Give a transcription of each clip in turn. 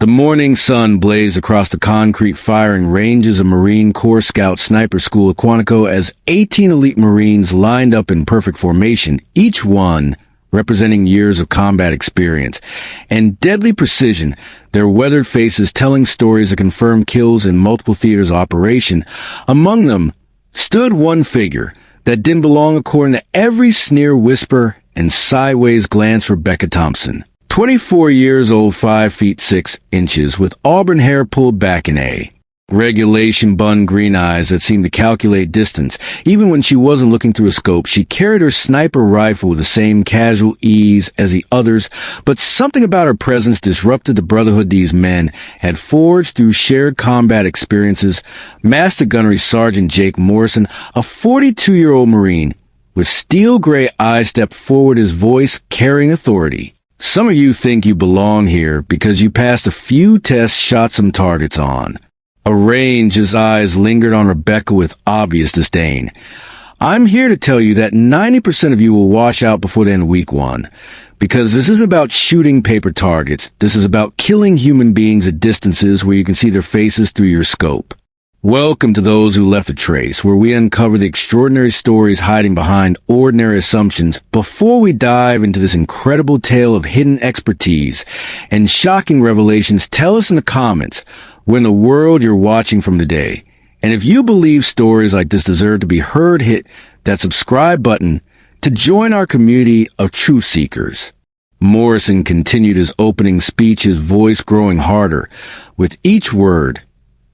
The morning sun blazed across the concrete firing ranges of Marine Corps Scout Sniper School at Quantico as 18 elite Marines lined up in perfect formation, each one representing years of combat experience and deadly precision, their weathered faces telling stories of confirmed kills in multiple theaters of operation. Among them stood one figure that didn't belong according to every sneer, whisper, and sideways glance: Rebecca Thompson. 24 years old, 5 feet 6 inches, with auburn hair pulled back in a regulation bun, green eyes that seemed to calculate distance. Even when she wasn't looking through a scope, she carried her sniper rifle with the same casual ease as the others, but something about her presence disrupted the brotherhood these men had forged through shared combat experiences. Master Gunnery Sergeant Jake Morrison, a 42-year-old Marine with steel gray eyes, stepped forward, his voice carrying authority. Some of you think you belong here because you passed a few tests, shot some targets on. A range, his eyes lingered on Rebecca with obvious disdain. I'm here to tell you that 90% of you will wash out before the end of week 1. Because this isn't about shooting paper targets. This is about killing human beings at distances where you can see their faces through your scope. Welcome to Those Who Left a Trace, where we uncover the extraordinary stories hiding behind ordinary assumptions. Before we dive into this incredible tale of hidden expertise and shocking revelations, tell us in the comments where in the world you're watching from today. And if you believe stories like this deserve to be heard, hit that subscribe button to join our community of truth seekers. Morrison continued his opening speech, his voice growing harder with each word.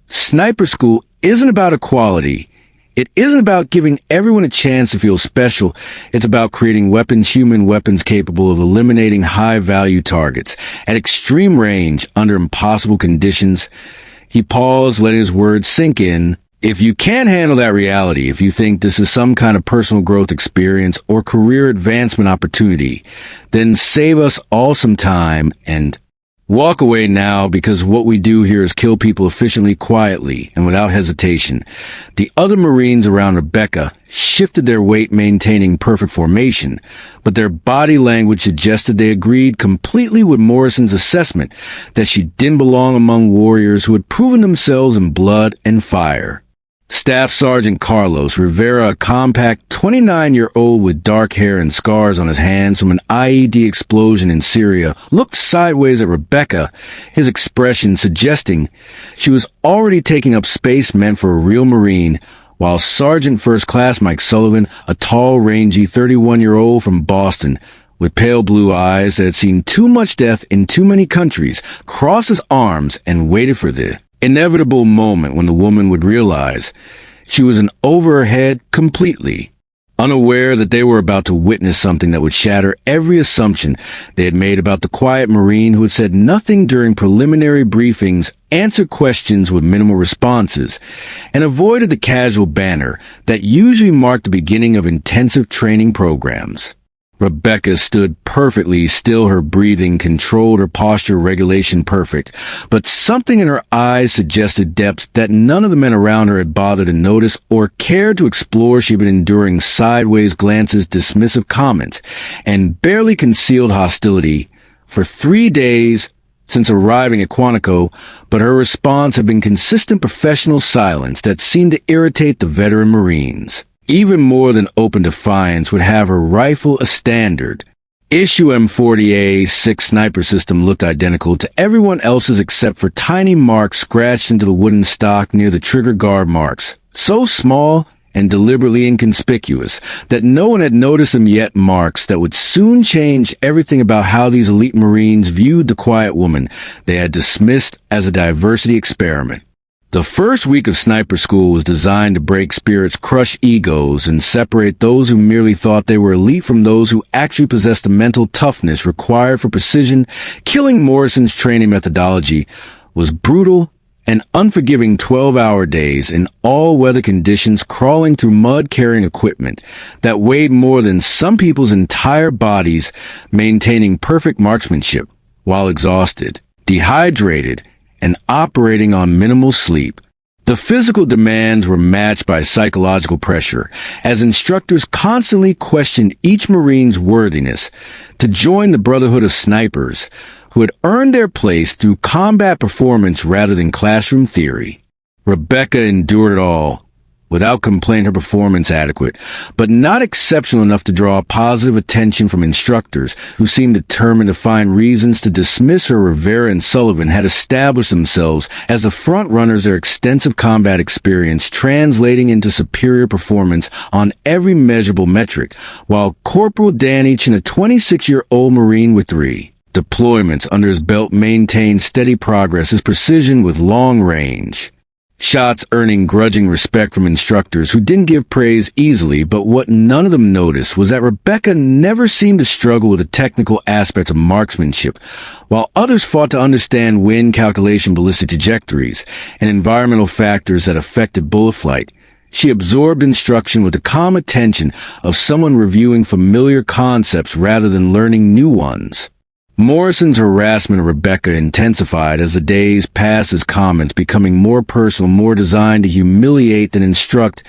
Sniper school isn't about equality. It isn't about giving everyone a chance to feel special. It's about creating weapons, human weapons capable of eliminating high-value targets at extreme range under impossible conditions. He paused, letting his words sink in. If you can't handle that reality, if you think this is some kind of personal growth experience or career advancement opportunity, then save us all some time and walk away now, because what we do here is kill people efficiently, quietly, and without hesitation. The other Marines around Rebecca shifted their weight, maintaining perfect formation, but their body language suggested they agreed completely with Morrison's assessment that she didn't belong among warriors who had proven themselves in blood and fire. Staff Sergeant Carlos Rivera, a compact 29-year-old with dark hair and scars on his hands from an IED explosion in Syria, looked sideways at Rebecca, his expression suggesting she was already taking up space meant for a real Marine, while Sergeant First Class Mike Sullivan, a tall, rangy 31-year-old from Boston, with pale blue eyes that had seen too much death in too many countries, crossed his arms and waited for the inevitable moment when the woman would realize she was in over her head completely, unaware that they were about to witness something that would shatter every assumption they had made about the quiet Marine who had said nothing during preliminary briefings, answered questions with minimal responses, and avoided the casual banter that usually marked the beginning of intensive training programs. Rebecca stood perfectly still, her breathing controlled, her posture regulation perfect, but something in her eyes suggested depths that none of the men around her had bothered to notice or cared to explore. She had been enduring sideways glances, dismissive comments, and barely concealed hostility for 3 days since arriving at Quantico, but her response had been consistent professional silence that seemed to irritate the veteran Marines. Even more than open defiance would have her rifle a standard. Issue M40A6 sniper system looked identical to everyone else's except for tiny marks scratched into the wooden stock near the trigger guard marks, so small and deliberately inconspicuous that no one had noticed them yet, marks that would soon change everything about how these elite Marines viewed the quiet woman they had dismissed as a diversity experiment. The first week of sniper school was designed to break spirits, crush egos, and separate those who merely thought they were elite from those who actually possessed the mental toughness required for precision. Killing Morrison's training methodology was brutal and unforgiving 12-hour days in all-weather conditions, crawling through mud, carrying equipment that weighed more than some people's entire bodies, maintaining perfect marksmanship while exhausted, dehydrated, and operating on minimal sleep. The physical demands were matched by psychological pressure, as instructors constantly questioned each Marine's worthiness to join the Brotherhood of Snipers, who had earned their place through combat performance rather than classroom theory. Rebecca endured it all. Without complaint, her performance adequate, but not exceptional enough to draw positive attention from instructors who seemed determined to find reasons to dismiss her. Rivera and Sullivan had established themselves as the front runners, their extensive combat experience translating into superior performance on every measurable metric, while Corporal Dan Eachin, a 26-year-old Marine with 3 deployments under his belt, maintained steady progress, his precision with long range shots earning grudging respect from instructors who didn't give praise easily. But what none of them noticed was that Rebecca never seemed to struggle with the technical aspects of marksmanship, while others fought to understand wind calculation, ballistic trajectories, and environmental factors that affected bullet flight. She absorbed instruction with the calm attention of someone reviewing familiar concepts rather than learning new ones. Morrison's harassment of Rebecca intensified as the days passed, his comments becoming more personal, more designed to humiliate than instruct.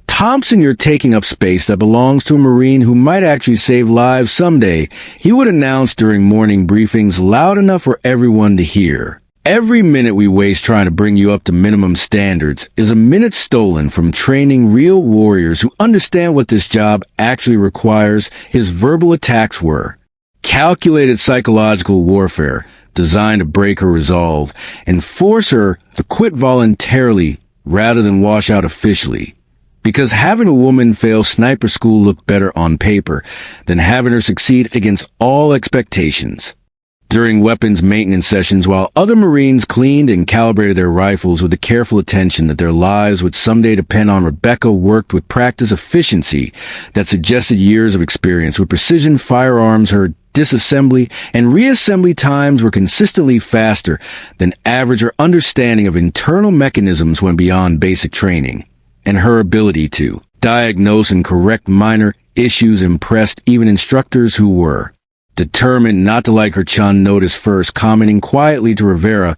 "Thompson, you're taking up space that belongs to a Marine who might actually save lives someday," he would announce during morning briefings, loud enough for everyone to hear. "Every minute we waste trying to bring you up to minimum standards is a minute stolen from training real warriors who understand what this job actually requires." His verbal attacks were calculated psychological warfare designed to break her resolve and force her to quit voluntarily rather than wash out officially. Because having a woman fail sniper school looked better on paper than having her succeed against all expectations. During weapons maintenance sessions, while other Marines cleaned and calibrated their rifles with the careful attention that their lives would someday depend on, Rebecca worked with practice efficiency that suggested years of experience. With precision firearms, her disassembly and reassembly times were consistently faster than average. Her understanding of internal mechanisms went beyond basic training, and her ability to diagnose and correct minor issues impressed even instructors who were determined not to like her chun. Noticed first, commenting quietly to Rivera,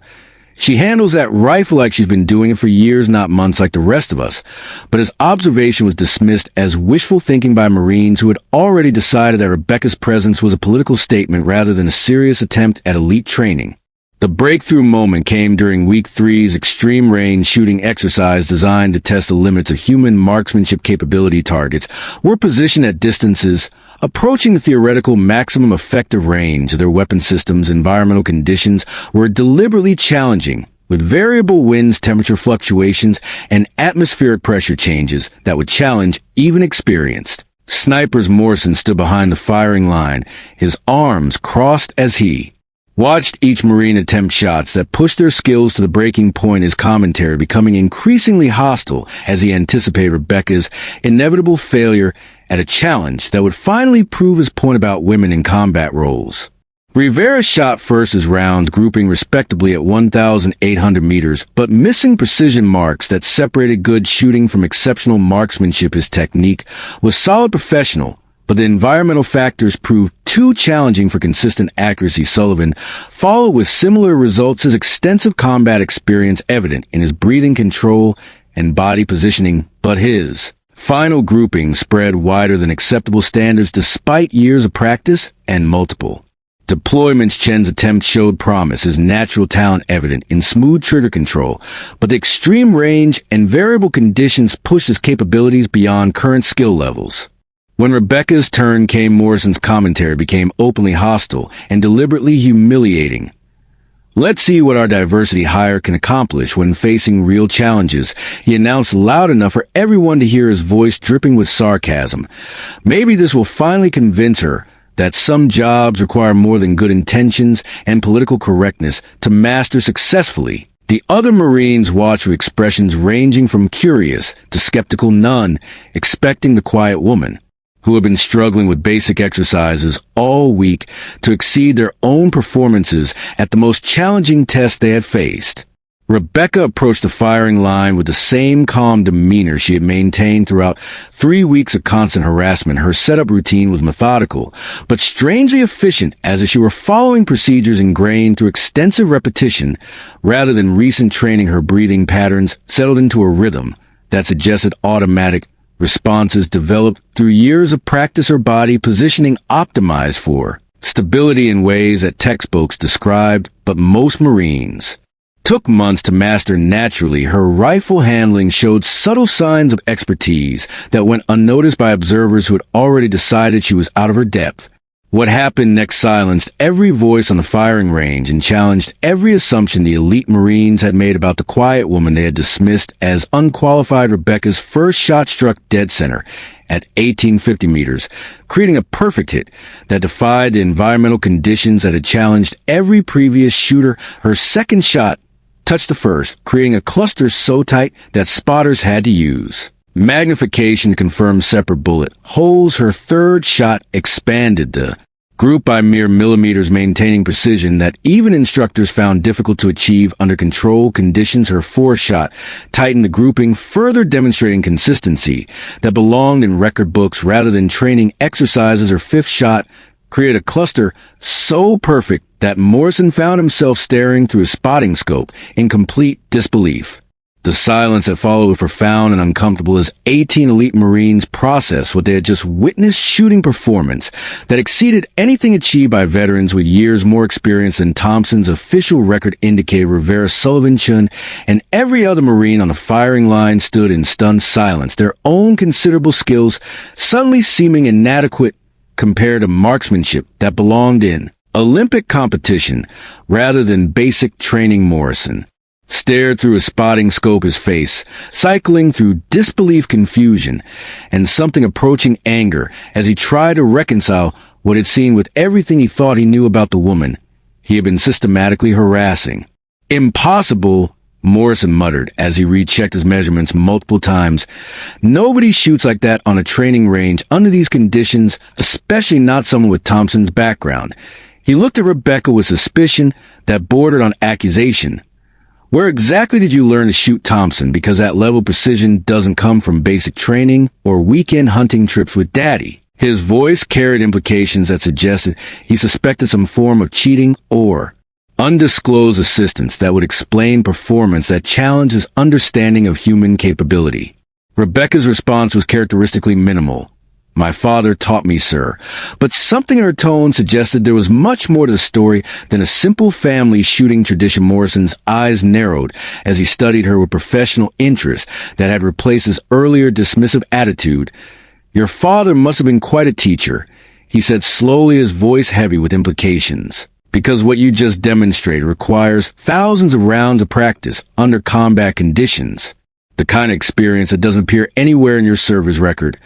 "She handles that rifle like she's been doing it for years, not months like the rest of us." But his observation was dismissed as wishful thinking by Marines who had already decided that Rebecca's presence was a political statement rather than a serious attempt at elite training. The breakthrough moment came during Week 3's extreme range shooting exercise designed to test the limits of human marksmanship capability. Targets were positioned at distances approaching the theoretical maximum effective range of their weapon systems. Environmental conditions were deliberately challenging, with variable winds, temperature fluctuations, and atmospheric pressure changes that would challenge even experienced snipers. Morrison stood behind the firing line, his arms crossed as he watched each Marine attempt shots that pushed their skills to the breaking point, his commentary becoming increasingly hostile as he anticipated Rebecca's inevitable failure at a challenge that would finally prove his point about women in combat roles. Rivera shot first, his rounds grouping respectably at 1,800 meters, but missing precision marks that separated good shooting from exceptional marksmanship. His technique was solid professional, but the environmental factors proved too challenging for consistent accuracy. Sullivan followed with similar results, his extensive combat experience evident in his breathing control and body positioning, but his final grouping spread wider than acceptable standards despite years of practice and multiple deployments. Chen's attempt showed promise, his natural talent evident in smooth trigger control, but the extreme range and variable conditions pushed his capabilities beyond current skill levels. When Rebecca's turn came, Morrison's commentary became openly hostile and deliberately humiliating. "Let's see what our diversity hire can accomplish when facing real challenges," he announced loud enough for everyone to hear, his voice dripping with sarcasm. "Maybe this will finally convince her that some jobs require more than good intentions and political correctness to master successfully." The other Marines watched with expressions ranging from curious to skeptical, none expecting the quiet woman who had been struggling with basic exercises all week to exceed their own performances at the most challenging test they had faced. Rebecca approached the firing line with the same calm demeanor she had maintained throughout 3 weeks of constant harassment. Her setup routine was methodical, but strangely efficient, as if she were following procedures ingrained through extensive repetition rather than recent training. Her breathing patterns settled into a rhythm that suggested automatic responses developed through years of practice, her body positioning optimized for Stability in ways that textbooks described, but most Marines took months to master naturally. Her rifle handling showed subtle signs of expertise that went unnoticed by observers who had already decided she was out of her depth. What happened next silenced every voice on the firing range and challenged every assumption the elite Marines had made about the quiet woman they had dismissed as unqualified. Rebecca's first shot struck dead center at 1850 meters, creating a perfect hit that defied the environmental conditions that had challenged every previous shooter. Her second shot touched the first, creating a cluster so tight that spotters had to use magnification to confirm separate bullet holes. Her third shot expanded the group by mere millimeters, maintaining precision that even instructors found difficult to achieve under controlled conditions. Her fourth shot tightened the grouping, further demonstrating consistency that belonged in record books rather than training exercises. Her fifth shot created a cluster so perfect that Morrison found himself staring through his spotting scope in complete disbelief. The silence that followed was profound and uncomfortable as 18 elite Marines processed what they had just witnessed: shooting performance that exceeded anything achieved by veterans with years more experience than Thompson's official record indicated. Rivera, Sullivan, Chun, and every other Marine on the firing line stood in stunned silence, their own considerable skills suddenly seeming inadequate compared to marksmanship that belonged in Olympic competition rather than basic training. Morrison stared through his spotting scope, his face cycling through disbelief, confusion, and something approaching anger as he tried to reconcile what he'd seen with everything he thought he knew about the woman he had been systematically harassing. "Impossible," Morrison muttered as he rechecked his measurements multiple times. "Nobody shoots like that on a training range under these conditions, especially not someone with Thompson's background." He looked at Rebecca with suspicion that bordered on accusation. "Where exactly did you learn to shoot Thompson? Because that level of precision doesn't come from basic training or weekend hunting trips with Daddy." His voice carried implications that suggested he suspected some form of cheating or undisclosed assistance that would explain performance that challenged his understanding of human capability. Rebecca's response was characteristically minimal. "My father taught me, sir," but something in her tone suggested there was much more to the story than a simple family shooting tradition. Morrison's eyes narrowed as he studied her with professional interest that had replaced his earlier dismissive attitude. "Your father must have been quite a teacher," he said slowly, his voice heavy with implications. "Because what you just demonstrated requires thousands of rounds of practice under combat conditions, the kind of experience that doesn't appear anywhere in your service record.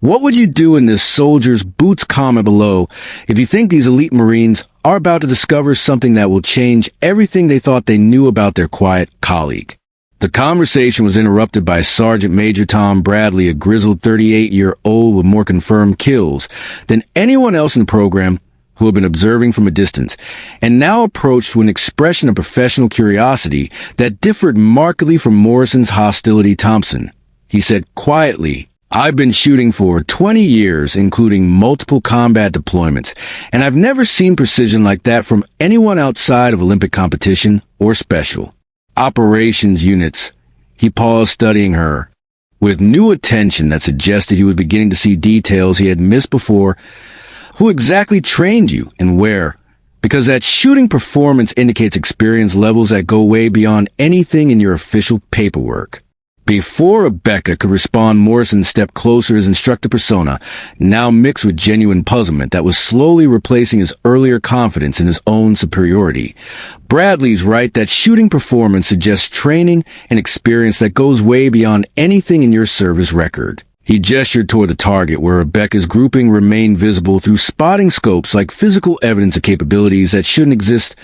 What would you do in this soldier's boots?" Comment below if you think these elite Marines are about to discover something that will change everything they thought they knew about their quiet colleague. The conversation was interrupted by Sergeant Major Tom Bradley, a grizzled 38-year-old with more confirmed kills than anyone else in the program, who had been observing from a distance, and now approached with an expression of professional curiosity that differed markedly from Morrison's hostility. "Thompson," he said quietly, "I've been shooting for 20 years, including multiple combat deployments, and I've never seen precision like that from anyone outside of Olympic competition or special operations units." He paused, studying her with new attention that suggested he was beginning to see details he had missed before. "Who exactly trained you and where? Because that shooting performance indicates experience levels that go way beyond anything in your official paperwork." Before Rebecca could respond, Morrison stepped closer, his instructor persona now mixed with genuine puzzlement that was slowly replacing his earlier confidence in his own superiority. "Bradley's right that shooting performance suggests training and experience that goes way beyond anything in your service record." He gestured toward the target, where Rebecca's grouping remained visible through spotting scopes like physical evidence of capabilities that shouldn't exist.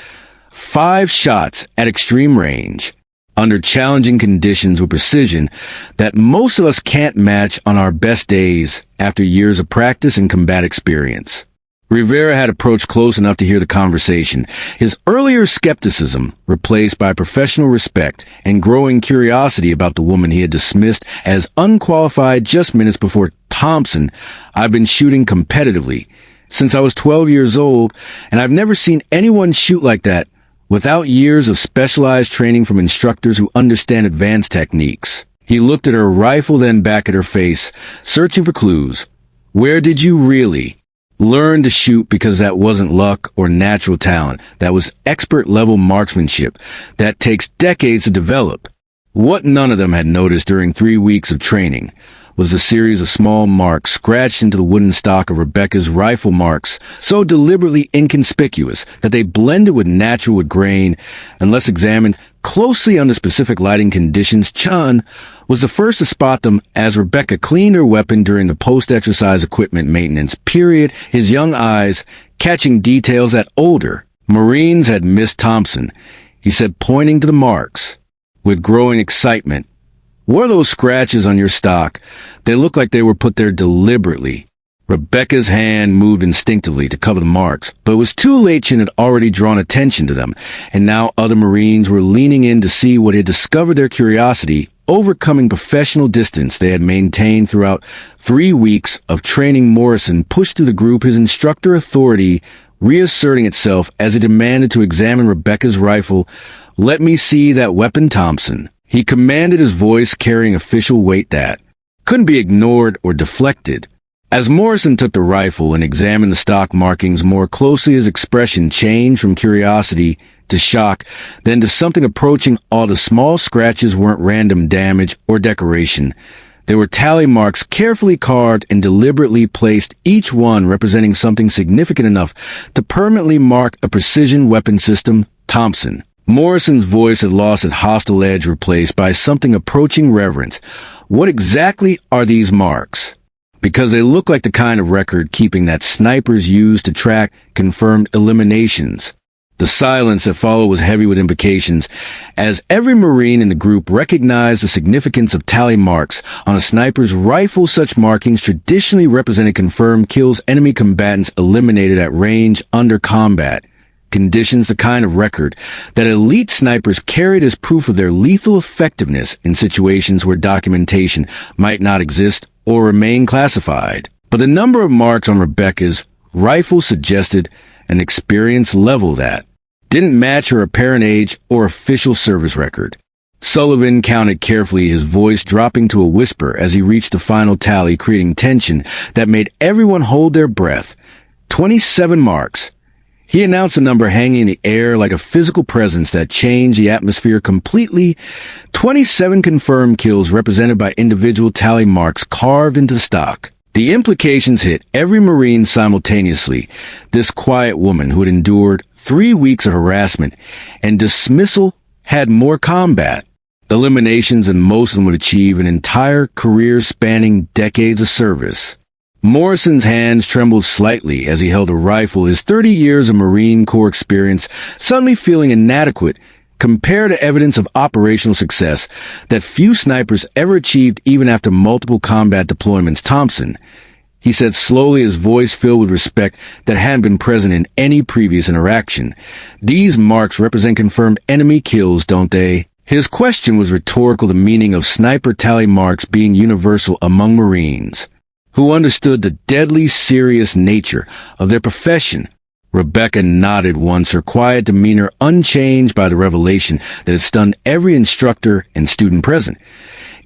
5 shots at extreme range, under challenging conditions with precision that most of us can't match on our best days after years of practice and combat experience. Rivera had approached close enough to hear the conversation, his earlier skepticism replaced by professional respect and growing curiosity about the woman he had dismissed as unqualified just minutes before. "Thompson, I've been shooting competitively since I was 12 years old, and I've never seen anyone shoot like that without years of specialized training from instructors who understand advanced techniques." He looked at her rifle, then back at her face, searching for clues. "Where did you really Learn to shoot because that wasn't luck or natural talent. That was expert-level marksmanship that takes decades to develop. What none of them had noticed during 3 weeks of training was a series of small marks scratched into the wooden stock of Rebecca's rifle, marks so deliberately inconspicuous that they blended with natural wood grain. Unless examined closely under specific lighting conditions, Chun was the first to spot them as Rebecca cleaned her weapon during the post-exercise equipment maintenance period, his young eyes catching details that older Marines had missed. Thompson, he said, pointing to the marks with growing excitement. What are those scratches on your stock? They look like they were put there deliberately. Rebecca's hand moved instinctively to cover the marks, but it was too late. Chin had already drawn attention to them, and now other Marines were leaning in to see what had discovered their curiosity, overcoming professional distance they had maintained throughout 3 weeks of training. Morrison pushed through the group, his instructor authority reasserting itself as he demanded to examine Rebecca's rifle. "Let me see that weapon, Thompson," he commanded, his voice carrying official weight that couldn't be ignored or deflected. As Morrison took the rifle and examined the stock markings more closely, his expression changed from curiosity to shock, then to something approaching awe. The small scratches weren't random damage or decoration. They were tally marks carefully carved and deliberately placed, each one representing something significant enough to permanently mark a precision weapon system. "Thompson." Morrison's voice had lost its hostile edge, replaced by something approaching reverence. "What exactly are these marks? Because they look like the kind of record-keeping that snipers use to track confirmed eliminations." The silence that followed was heavy with implications, as every Marine in the group recognized the significance of tally marks on a sniper's rifle. Such markings traditionally represented confirmed kills, enemy combatants eliminated at range under combat conditions, the kind of record that elite snipers carried as proof of their lethal effectiveness in situations where documentation might not exist or remain classified. But the number of marks on Rebecca's rifle suggested an experience level that didn't match her apparent age or official service record. Sullivan counted carefully, his voice dropping to a whisper as he reached the final tally, creating tension that made everyone hold their breath. 27 marks. He announced the number, hanging in the air like a physical presence that changed the atmosphere completely. 27 confirmed kills represented by individual tally marks carved into the stock. The implications hit every Marine simultaneously. This quiet woman who had endured 3 weeks of harassment and dismissal had more combat eliminations than most of them would achieve an entire career spanning decades of service. Morrison's hands trembled slightly as he held a rifle, his 30 years of Marine Corps experience suddenly feeling inadequate compared to evidence of operational success that few snipers ever achieved even after multiple combat deployments. "Thompson," he said slowly, his voice filled with respect that hadn't been present in any previous interaction. "These marks represent confirmed enemy kills, don't they?" His question was rhetorical, the meaning of sniper tally marks being universal among Marines who understood the deadly serious nature of their profession. Rebecca nodded once, her quiet demeanor unchanged by the revelation that had stunned every instructor and student present.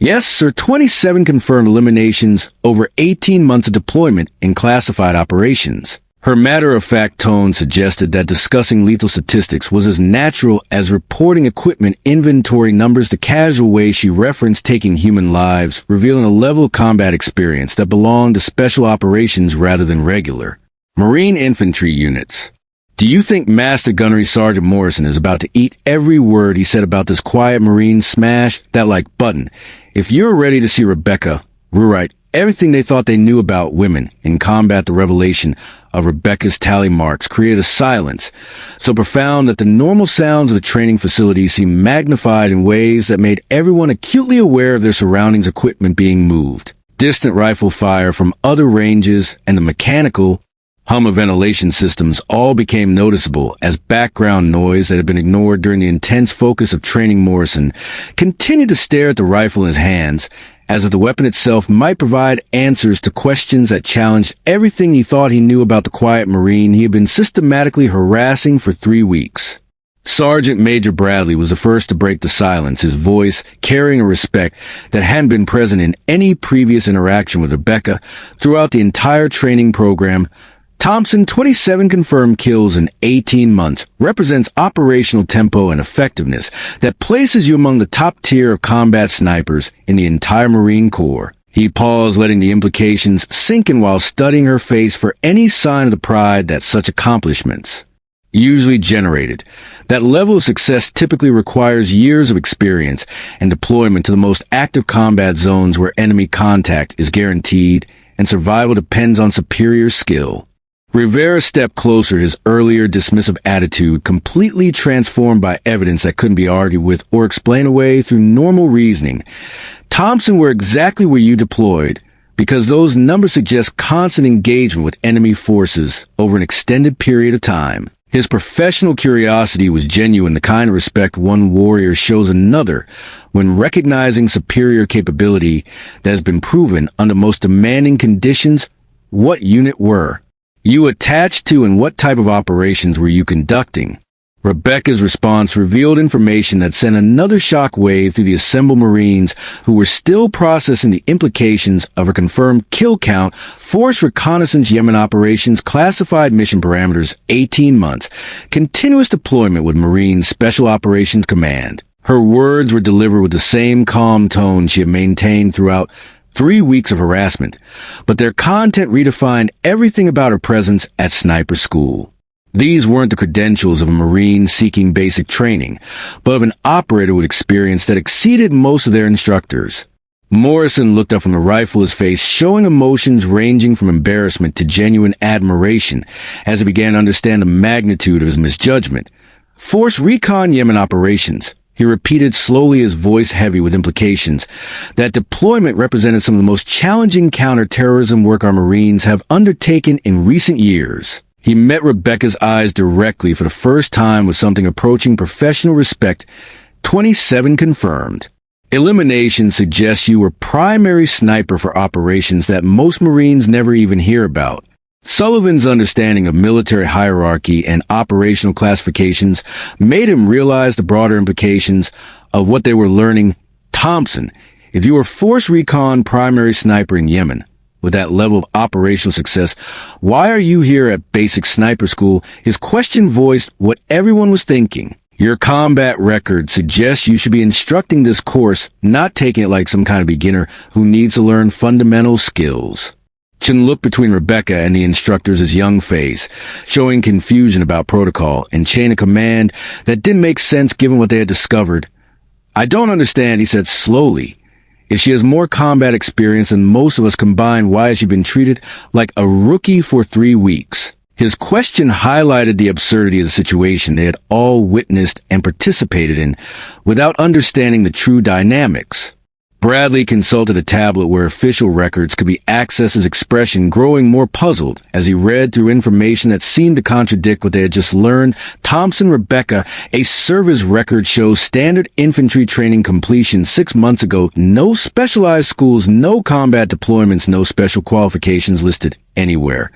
"Yes, sir, 27 confirmed eliminations over 18 months of deployment in classified operations." Her matter-of-fact tone suggested that discussing lethal statistics was as natural as reporting equipment inventory numbers. The casual way she referenced taking human lives, revealing a level of combat experience that belonged to special operations rather than regular Marine infantry units. "Do you think Master Gunnery Sergeant Morrison is about to eat every word he said about this quiet Marine? Smash that like button if you're ready to see Rebecca rewrite everything they thought they knew about women in combat." The revelation of Rebecca's tally marks created a silence so profound that the normal sounds of the training facility seemed magnified in ways that made everyone acutely aware of their surroundings, equipment being moved, distant rifle fire from other ranges, and the mechanical hum of ventilation systems all became noticeable as background noise that had been ignored during the intense focus of training. Morrison continued to stare at the rifle in his hands, as if the weapon itself might provide answers to questions that challenged everything he thought he knew about the quiet Marine he had been systematically harassing for 3 weeks. Sergeant Major Bradley was the first to break the silence, his voice carrying a respect that hadn't been present in any previous interaction with Rebecca throughout the entire training program. Thompson, 27 confirmed kills in 18 months, represents operational tempo and effectiveness that places you among the top tier of combat snipers in the entire Marine Corps. He paused, letting the implications sink in while studying her face for any sign of the pride that such accomplishments usually generated. That level of success typically requires years of experience and deployment to the most active combat zones where enemy contact is guaranteed and survival depends on superior skill. Rivera stepped closer, his earlier dismissive attitude completely transformed by evidence that couldn't be argued with or explained away through normal reasoning. Thompson, we're exactly where you deployed, because those numbers suggest constant engagement with enemy forces over an extended period of time. His professional curiosity was genuine, the kind of respect one warrior shows another when recognizing superior capability that has been proven under most demanding conditions. What unit were you attached to and what type of operations were you conducting? Rebecca's response revealed information that sent another shock wave through the assembled Marines who were still processing the implications of her confirmed kill count, force reconnaissance Yemen operations, classified mission parameters, 18 months, continuous deployment with Marine Special Operations Command. Her words were delivered with the same calm tone she had maintained throughout 3 weeks of harassment, but their content redefined everything about her presence at sniper school. These weren't the credentials of a Marine seeking basic training, but of an operator with experience that exceeded most of their instructors. Morrison looked up from the rifle, his face showing emotions ranging from embarrassment to genuine admiration as he began to understand the magnitude of his misjudgment. Force recon Yemen operations, he repeated slowly, his voice heavy with implications. That deployment represented some of the most challenging counter-terrorism work our Marines have undertaken in recent years. He met Rebecca's eyes directly for the first time with something approaching professional respect. 27 confirmed. Elimination suggests you were primary sniper for operations that most Marines never even hear about. Sullivan's understanding of military hierarchy and operational classifications made him realize the broader implications of what they were learning. Thompson, if you were force recon primary sniper in Yemen, with that level of operational success, why are you here at basic sniper school? His question voiced what everyone was thinking. Your combat record suggests you should be instructing this course, not taking it like some kind of beginner who needs to learn fundamental skills. Chin looked between Rebecca and the instructor's young face, showing confusion about protocol and chain of command that didn't make sense given what they had discovered. I don't understand, he said slowly. If she has more combat experience than most of us combined, why has she been treated like a rookie for 3 weeks? His question highlighted the absurdity of the situation they had all witnessed and participated in without understanding the true dynamics. Bradley consulted a tablet where official records could be accessed, his expression growing more puzzled as he read through information that seemed to contradict what they had just learned. Thompson, Rebecca, a service record shows standard infantry training completion 6 months ago, no specialized schools, no combat deployments, no special qualifications listed anywhere.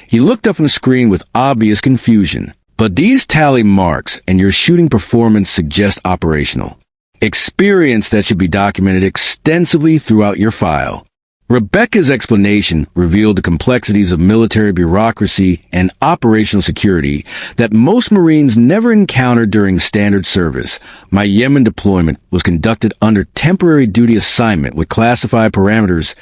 He looked up from the screen with obvious confusion. But these tally marks and your shooting performance suggest operational experience that should be documented extensively throughout your file. Rebecca's explanation revealed the complexities of military bureaucracy and operational security that most Marines never encountered during standard service. My Yemen deployment was conducted under temporary duty assignment with classified parameters,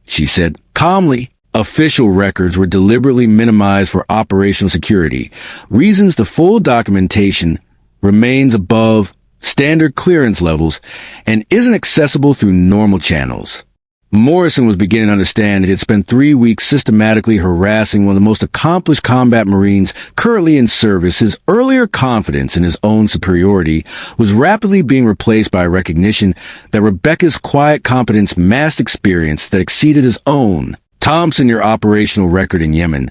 she said calmly. Official records were deliberately minimized for operational security. Reasons the full documentation remains above standard clearance levels and isn't accessible through normal channels. Morrison was beginning to understand that he had spent 3 weeks systematically harassing one of the most accomplished combat Marines currently in service. His earlier confidence in his own superiority was rapidly being replaced by a recognition that Rebecca's quiet competence masked experience that exceeded his own. Thompson, your operational record in Yemen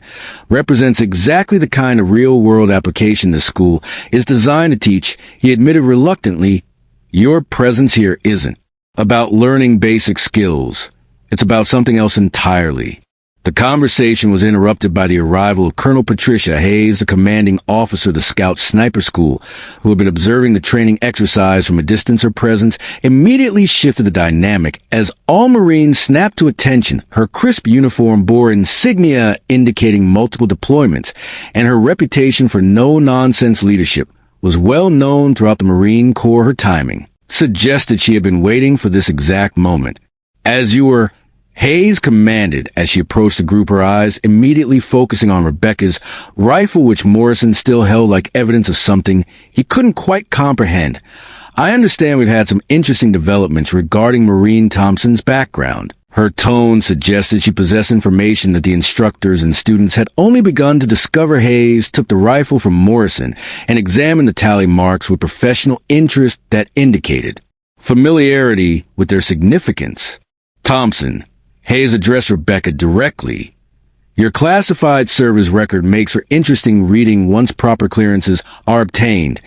represents exactly the kind of real-world application this school is designed to teach. He admitted reluctantly, your presence here isn't about learning basic skills. It's about something else entirely. The conversation was interrupted by the arrival of Colonel Patricia Hayes, the commanding officer of the Scout Sniper School, who had been observing the training exercise from a distance. Her presence immediately shifted the dynamic as all Marines snapped to attention. Her crisp uniform bore insignia indicating multiple deployments, and her reputation for no-nonsense leadership was well known throughout the Marine Corps. Her timing suggested she had been waiting for this exact moment. "As you were," Hayes commanded as she approached the group, her eyes immediately focusing on Rebecca's rifle, which Morrison still held like evidence of something he couldn't quite comprehend. "I understand we've had some interesting developments regarding Marine Thompson's background." Her tone suggested she possessed information that the instructors and students had only begun to discover. Hayes took the rifle from Morrison and examined the tally marks with professional interest that indicated familiarity with their significance. "Thompson," Hayes addressed Rebecca directly, "your classified service record makes for interesting reading once proper clearances are obtained."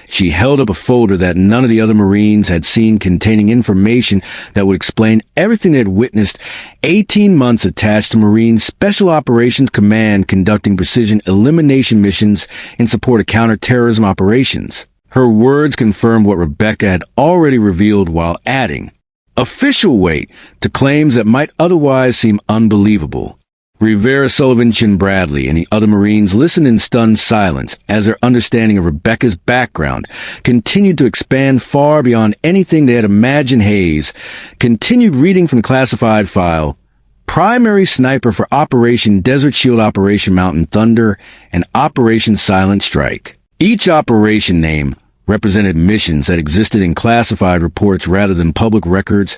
She held up a folder that none of the other Marines had seen, containing information that would explain everything they had witnessed. 18 months attached to Marine Special Operations Command conducting precision elimination missions in support of counterterrorism operations. Her words confirmed what Rebecca had already revealed, while adding official weight to claims that might otherwise seem unbelievable. Rivera, Sullivan, Chin Bradley, and the other Marines listened in stunned silence as their understanding of Rebecca's background continued to expand far beyond anything they had imagined. Hayes continued reading from the classified file: primary sniper for Operation Desert Shield, Operation Mountain Thunder, and Operation Silent Strike. Each operation name represented missions that existed in classified reports rather than public records.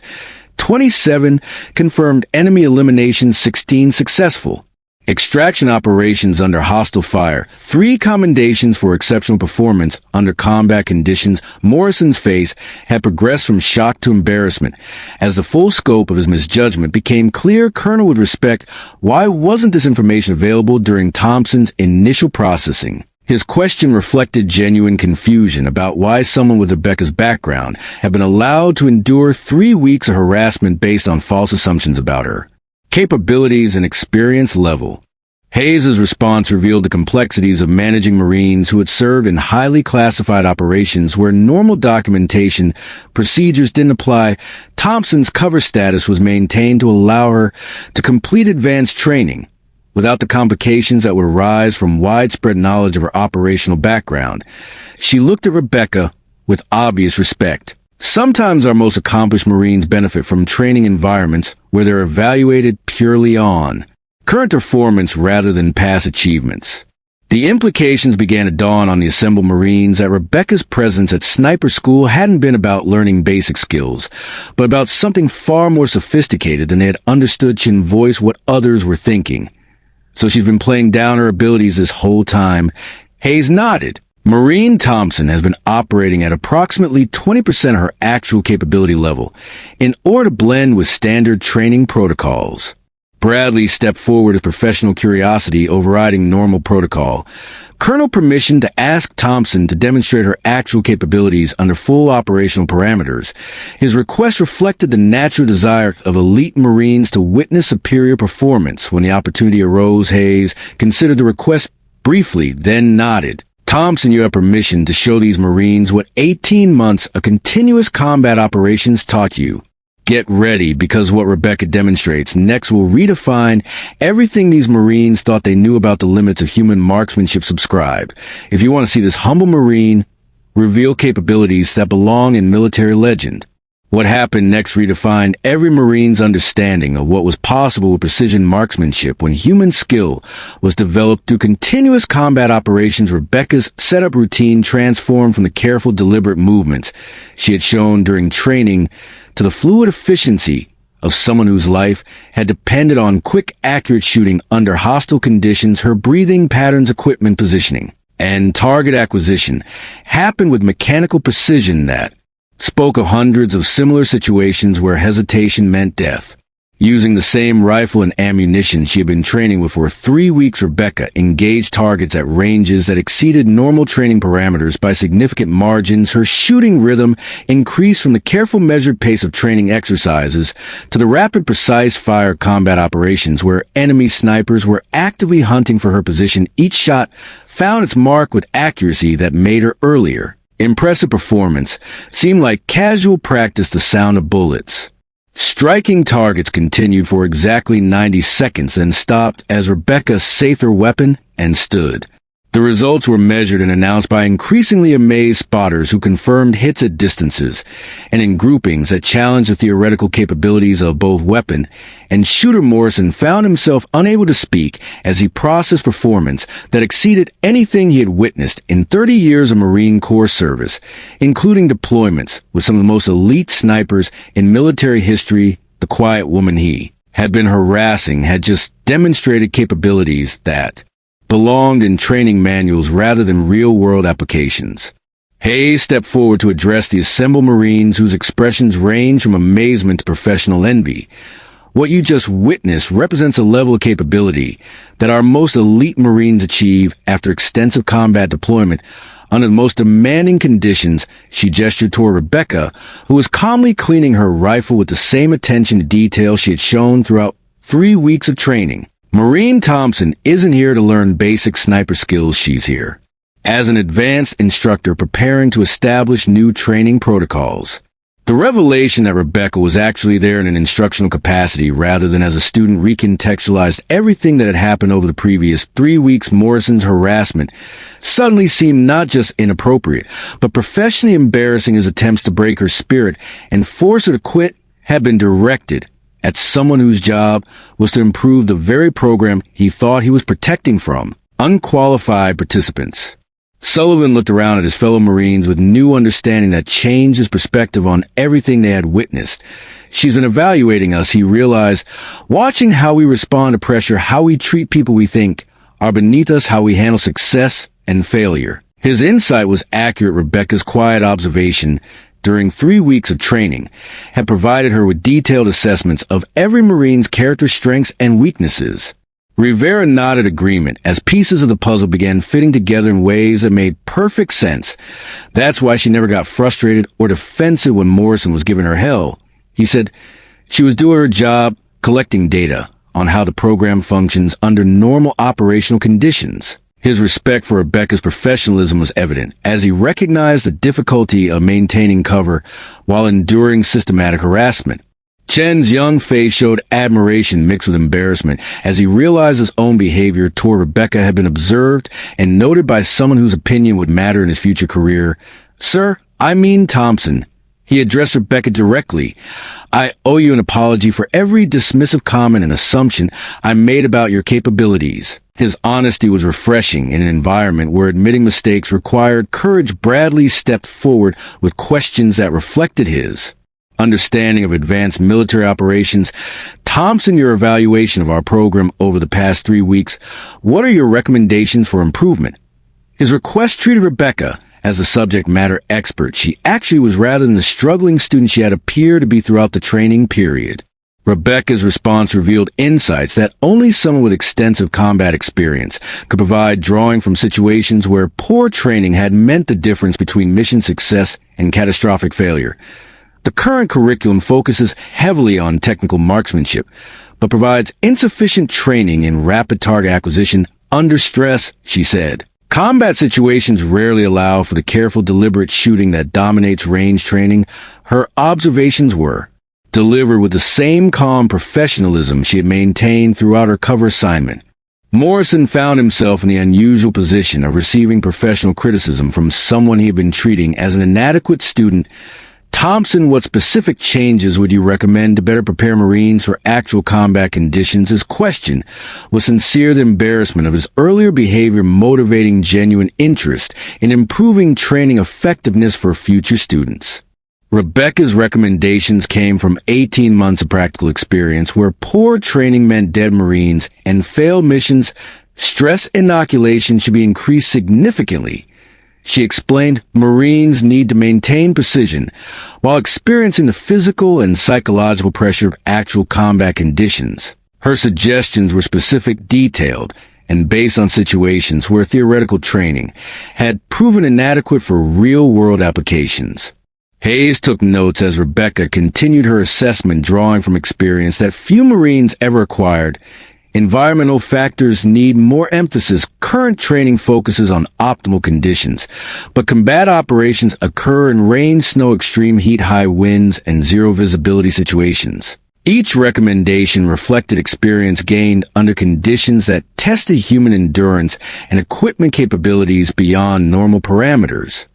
27 confirmed enemy elimination, 16 successful extraction operations under hostile fire, 3 commendations for exceptional performance under combat conditions. Morrison's face had progressed from shock to embarrassment as the full scope of his misjudgment became clear. Colonel would respect, why wasn't this information available during Thompson's initial processing? His question reflected genuine confusion about why someone with Rebecca's background had been allowed to endure 3 weeks of harassment based on false assumptions about her capabilities and experience level. Hayes's response revealed the complexities of managing Marines who had served in highly classified operations where normal documentation procedures didn't apply. Thompson's cover status was maintained to allow her to complete advanced training without the complications that would arise from widespread knowledge of her operational background. She looked at Rebecca with obvious respect. Sometimes our most accomplished Marines benefit from training environments where they're evaluated purely on current performance rather than past achievements. The implications began to dawn on the assembled Marines that Rebecca's presence at Sniper School hadn't been about learning basic skills, but about something far more sophisticated than they had understood. Chin voiced what others were thinking. "So she's been playing down her abilities this whole time?" Hayes nodded. "Marine Thompson has been operating at approximately 20% of her actual capability level in order to blend with standard training protocols." Bradley stepped forward with professional curiosity overriding normal protocol. "Colonel, permission to ask Thompson to demonstrate her actual capabilities under full operational parameters." His request reflected the natural desire of elite Marines to witness superior performance. When the opportunity arose, Hayes considered the request briefly, then nodded. "Thompson, you have permission to show these Marines what 18 months of continuous combat operations taught you. Get ready, because what Rebecca demonstrates next will redefine everything these Marines thought they knew about the limits of human marksmanship. Subscribe if you want to see this humble Marine reveal capabilities that belong in military legend." What happened next redefined every Marine's understanding of what was possible with precision marksmanship when human skill was developed through continuous combat operations. Rebecca's setup routine transformed from the careful, deliberate movements she had shown during training to the fluid efficiency of someone whose life had depended on quick, accurate shooting under hostile conditions. Her breathing patterns, equipment positioning, and target acquisition happened with mechanical precision that spoke of hundreds of similar situations where hesitation meant death. Using the same rifle and ammunition she had been training with for 3 weeks, Rebecca engaged targets at ranges that exceeded normal training parameters by significant margins. Her shooting rhythm increased from the careful, measured pace of training exercises to the rapid, precise fire combat operations where enemy snipers were actively hunting for her position. Each shot found its mark with accuracy that made her earlier impressive performance seemed like casual practice. The sound of bullets striking targets continued for exactly 90 seconds, then stopped as Rebecca safe her weapon and stood. The results were measured and announced by increasingly amazed spotters who confirmed hits at distances and in groupings that challenged the theoretical capabilities of both weapon and shooter. Morrison found himself unable to speak as he processed performance that exceeded anything he had witnessed in 30 years of Marine Corps service, including deployments with some of the most elite snipers in military history. The quiet woman he had been harassing had just demonstrated capabilities that belonged in training manuals rather than real-world applications. Hayes stepped forward to address the assembled Marines, whose expressions ranged from amazement to professional envy. What you just witnessed represents a level of capability that our most elite Marines achieve after extensive combat deployment under the most demanding conditions. She gestured toward Rebecca, who was calmly cleaning her rifle with the same attention to detail she had shown throughout 3 weeks of training. Marine Thompson isn't here to learn basic sniper skills. She's here as an advanced instructor preparing to establish new training protocols. The revelation that Rebecca was actually there in an instructional capacity rather than as a student recontextualized everything that had happened over the previous 3 weeks. Morrison's harassment suddenly seemed not just inappropriate, but professionally embarrassing. His attempts to break her spirit and force her to quit had been directed at someone whose job was to improve the very program he thought he was protecting from unqualified participants. Sullivan looked around at his fellow Marines with new understanding that changed his perspective on everything they had witnessed. She's been evaluating us, he realized, watching how we respond to pressure, how we treat people we think are beneath us, how we handle success and failure. His insight was accurate. Rebecca's quiet observation during 3 weeks of training had provided her with detailed assessments of every Marine's character strengths and weaknesses. Rivera nodded agreement as pieces of the puzzle began fitting together in ways that made perfect sense. That's why she never got frustrated or defensive when Morrison was giving her hell. He said she was doing her job, collecting data on how the program functions under normal operational conditions. His respect for Rebecca's professionalism was evident as he recognized the difficulty of maintaining cover while enduring systematic harassment. Chen's young face showed admiration mixed with embarrassment as he realized his own behavior toward Rebecca had been observed and noted by someone whose opinion would matter in his future career. "Sir, I mean Thompson." He addressed Rebecca directly. "I owe you an apology for every dismissive comment and assumption I made about your capabilities." His honesty was refreshing in an environment where admitting mistakes required courage. Bradley stepped forward with questions that reflected his understanding of advanced military operations. "Thompson, your evaluation of our program over the past 3 weeks, what are your recommendations for improvement?" His request treated Rebecca as a subject matter expert she actually was rather than the struggling student she had appeared to be throughout the training period. Rebecca's response revealed insights that only someone with extensive combat experience could provide, drawing from situations where poor training had meant the difference between mission success and catastrophic failure. The current curriculum focuses heavily on technical marksmanship, but provides insufficient training in rapid target acquisition under stress, she said. Combat situations rarely allow for the careful, deliberate shooting that dominates range training. Her observations were delivered with the same calm professionalism she had maintained throughout her cover assignment. Morrison found himself in the unusual position of receiving professional criticism from someone he had been treating as an inadequate student. "Thompson, what specific changes would you recommend to better prepare Marines for actual combat conditions?" His question was sincere, the embarrassment of his earlier behavior motivating genuine interest in improving training effectiveness for future students. Rebecca's recommendations came from 18 months of practical experience where poor training meant dead Marines and failed missions. Stress inoculation should be increased significantly. She explained Marines need to maintain precision while experiencing the physical and psychological pressure of actual combat conditions. Her suggestions were specific, detailed, and based on situations where theoretical training had proven inadequate for real-world applications. Hayes took notes as Rebecca continued her assessment, drawing from experience that few Marines ever acquired. Environmental factors need more emphasis. Current training focuses on optimal conditions, but combat operations occur in rain, snow, extreme heat, high winds, and zero visibility situations. Each recommendation reflected experience gained under conditions that tested human endurance and equipment capabilities beyond normal parameters.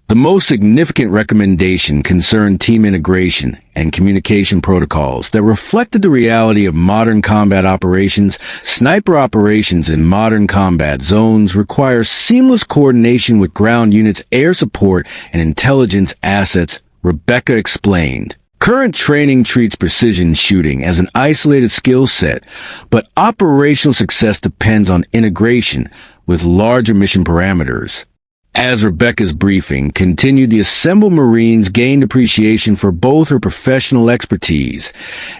The most significant recommendation concerned team integration and communication protocols that reflected the reality of modern combat operations. Sniper operations in modern combat zones require seamless coordination with ground units, air support, and intelligence assets, Rebecca explained. Current training treats precision shooting as an isolated skill set, but operational success depends on integration with larger mission parameters. As Rebecca's briefing continued, the assembled Marines gained appreciation for both her professional expertise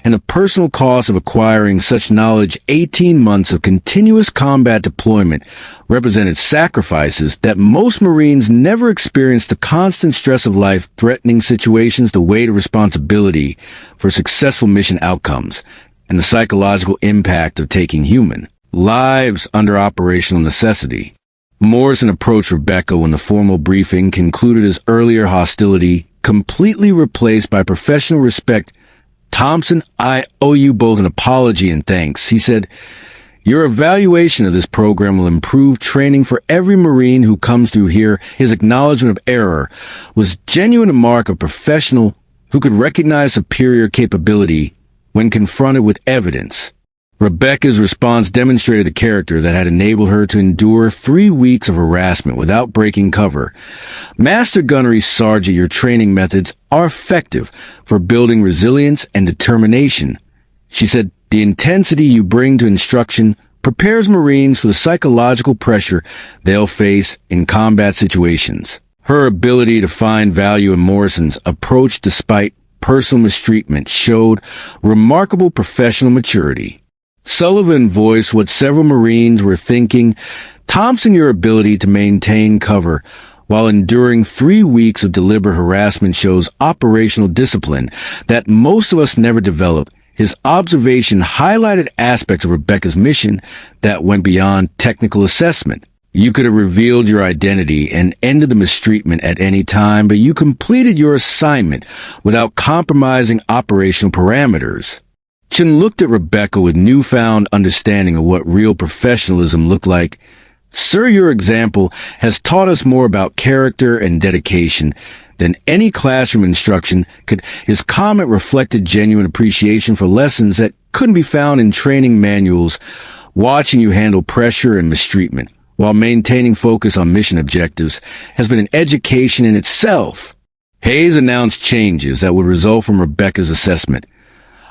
and the personal cost of acquiring such knowledge. 18 months of continuous combat deployment represented sacrifices that most Marines never experienced. The constant stress of life-threatening situations, the weight of responsibility for successful mission outcomes, and the psychological impact of taking human lives under operational necessity. Morrison approached Rebecca when the formal briefing concluded as earlier hostility completely replaced by professional respect. "Thompson, I owe you both an apology and thanks," he said. "Your evaluation of this program will improve training for every Marine who comes through here." His acknowledgement of error was genuine, a mark of professional who could recognize superior capability when confronted with evidence. Rebecca's response demonstrated the character that had enabled her to endure 3 weeks of harassment without breaking cover. "Master Gunnery Sergeant, your training methods are effective for building resilience and determination," she said. "The intensity you bring to instruction prepares Marines for the psychological pressure they'll face in combat situations." Her ability to find value in Morrison's approach despite personal mistreatment showed remarkable professional maturity. Sullivan voiced what several Marines were thinking. "Thompson, your ability to maintain cover while enduring 3 weeks of deliberate harassment shows operational discipline that most of us never develop." His observation highlighted aspects of Rebecca's mission that went beyond technical assessment. "You could have revealed your identity and ended the mistreatment at any time, but you completed your assignment without compromising operational parameters." Chin looked at Rebecca with newfound understanding of what real professionalism looked like. "Sir, your example has taught us more about character and dedication than any classroom instruction could." His comment reflected genuine appreciation for lessons that couldn't be found in training manuals. "Watching you handle pressure and mistreatment while maintaining focus on mission objectives has been an education in itself." Hayes announced changes that would result from Rebecca's assessment.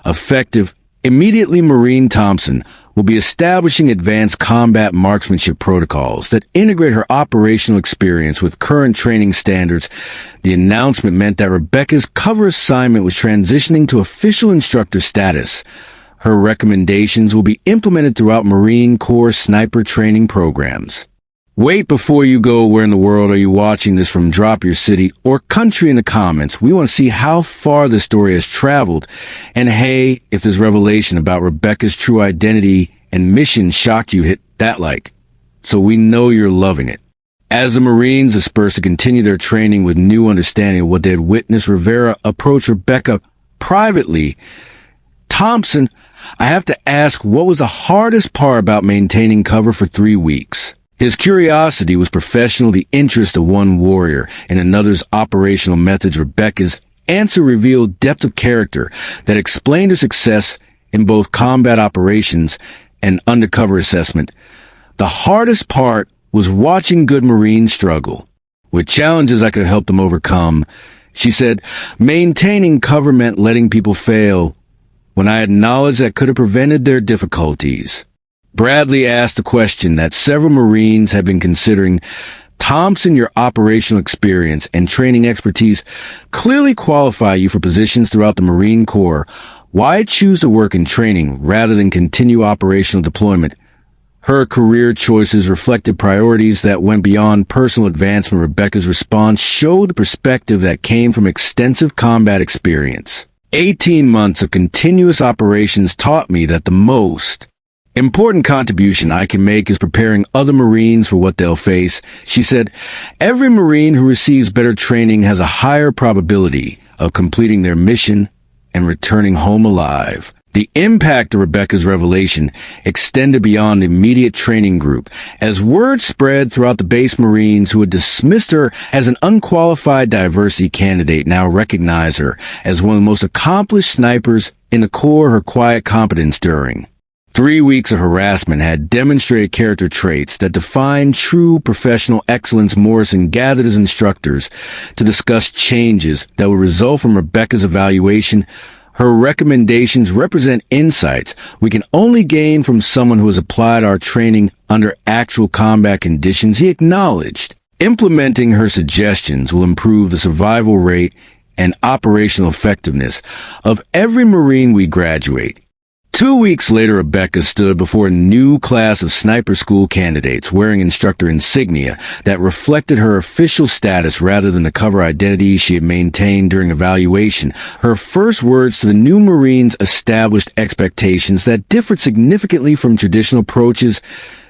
Effective immediately, Marine Thompson will be establishing advanced combat marksmanship protocols that integrate her operational experience with current training standards. The announcement meant that Rebecca's cover assignment was transitioning to official instructor status. Her recommendations will be implemented throughout Marine Corps sniper training programs. Wait, before you go, where in the world are you watching this from? Drop your city or country in the comments. We want to see how far this story has traveled. And hey, if this revelation about Rebecca's true identity and mission shocked you, hit that like, so we know you're loving it. As the Marines dispersed to continue their training with new understanding of what they had witnessed, Rivera approached Rebecca privately. "Thompson, I have to ask, what was the hardest part about maintaining cover for 3 weeks?" His curiosity was professional, the interest of one warrior in another's operational methods. Rebecca's answer revealed depth of character that explained her success in both combat operations and undercover assessment. "The hardest part was watching good Marines struggle with challenges I could help them overcome," she said. "Maintaining cover meant letting people fail when I had knowledge that could have prevented their difficulties." Bradley asked a question that several Marines had been considering. Thompson, your operational experience and training expertise clearly qualify you for positions throughout the Marine Corps. Why choose to work in training rather than continue operational deployment? Her career choices reflected priorities that went beyond personal advancement. Rebecca's response showed the perspective that came from extensive combat experience. 18 months of continuous operations taught me that the most important contribution I can make is preparing other Marines for what they'll face. She said, every Marine who receives better training has a higher probability of completing their mission and returning home alive. The impact of Rebecca's revelation extended beyond the immediate training group. As word spread throughout the base, Marines who had dismissed her as an unqualified diversity candidate now recognize her as one of the most accomplished snipers in the Corps. Her quiet competence during 3 weeks of harassment had demonstrated character traits that define true professional excellence. Morrison gathered his instructors to discuss changes that would result from Rebecca's evaluation. Her recommendations represent insights we can only gain from someone who has applied our training under actual combat conditions. He acknowledged implementing her suggestions will improve the survival rate and operational effectiveness of every Marine we graduate. 2 weeks later, Rebecca stood before a new class of sniper school candidates wearing instructor insignia that reflected her official status rather than the cover identity she had maintained during evaluation. Her first words to the new Marines established expectations that differed significantly from traditional approaches.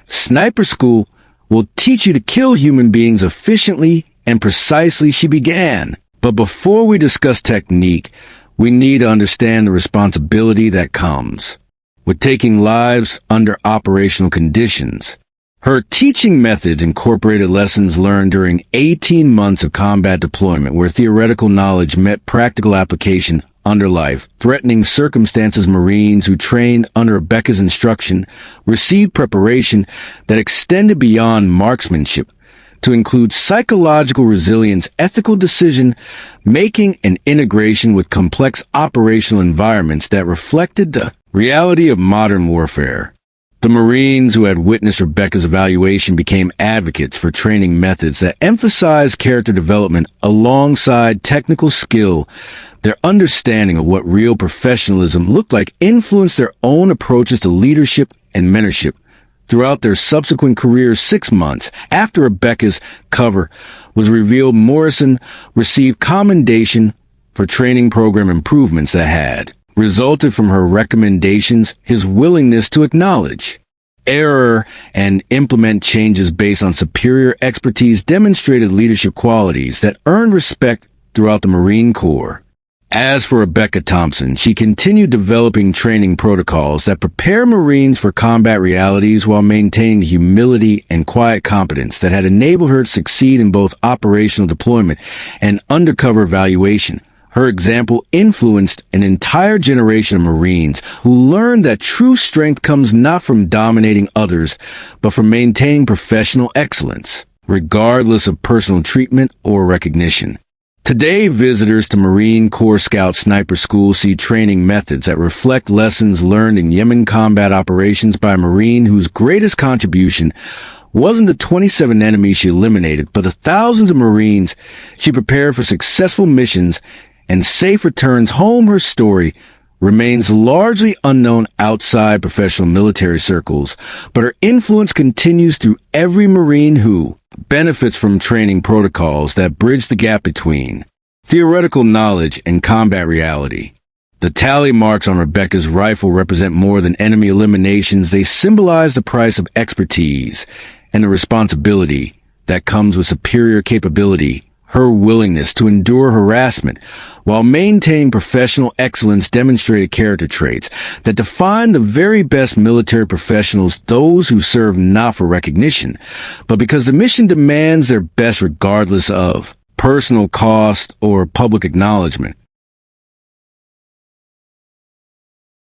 Sniper school will teach you to kill human beings efficiently and precisely, she began. But before we discuss technique, we need to understand the responsibility that comes with taking lives under operational conditions. Her teaching methods incorporated lessons learned during 18 months of combat deployment, where theoretical knowledge met practical application under life-threatening circumstances. Marines who trained under Rebecca's instruction received preparation that extended beyond marksmanship to include psychological resilience, ethical decision-making, and integration with complex operational environments that reflected the reality of modern warfare. The Marines who had witnessed Rebecca's evaluation became advocates for training methods that emphasized character development alongside technical skill. Their understanding of what real professionalism looked like influenced their own approaches to leadership and mentorship. Throughout their subsequent careers, 6 months after Rebecca's cover was revealed, Morrison received commendation for training program improvements that had resulted from her recommendations. His willingness to acknowledge error and implement changes based on superior expertise demonstrated leadership qualities that earned respect throughout the Marine Corps. As for Rebecca Thompson, she continued developing training protocols that prepare Marines for combat realities while maintaining the humility and quiet competence that had enabled her to succeed in both operational deployment and undercover evaluation. Her example influenced an entire generation of Marines who learned that true strength comes not from dominating others, but from maintaining professional excellence, regardless of personal treatment or recognition. Today, visitors to Marine Corps Scout Sniper School see training methods that reflect lessons learned in Yemen combat operations by a Marine whose greatest contribution wasn't the 27 enemies she eliminated, but the thousands of Marines she prepared for successful missions and safe returns home. Her story remains largely unknown outside professional military circles, but her influence continues through every Marine who benefits from training protocols that bridge the gap between theoretical knowledge and combat reality. The tally marks on Rebecca's rifle represent more than enemy eliminations. They symbolize the price of expertise and the responsibility that comes with superior capability. Her willingness to endure harassment while maintaining professional excellence demonstrated character traits that define the very best military professionals, those who serve not for recognition, but because the mission demands their best regardless of personal cost or public acknowledgement.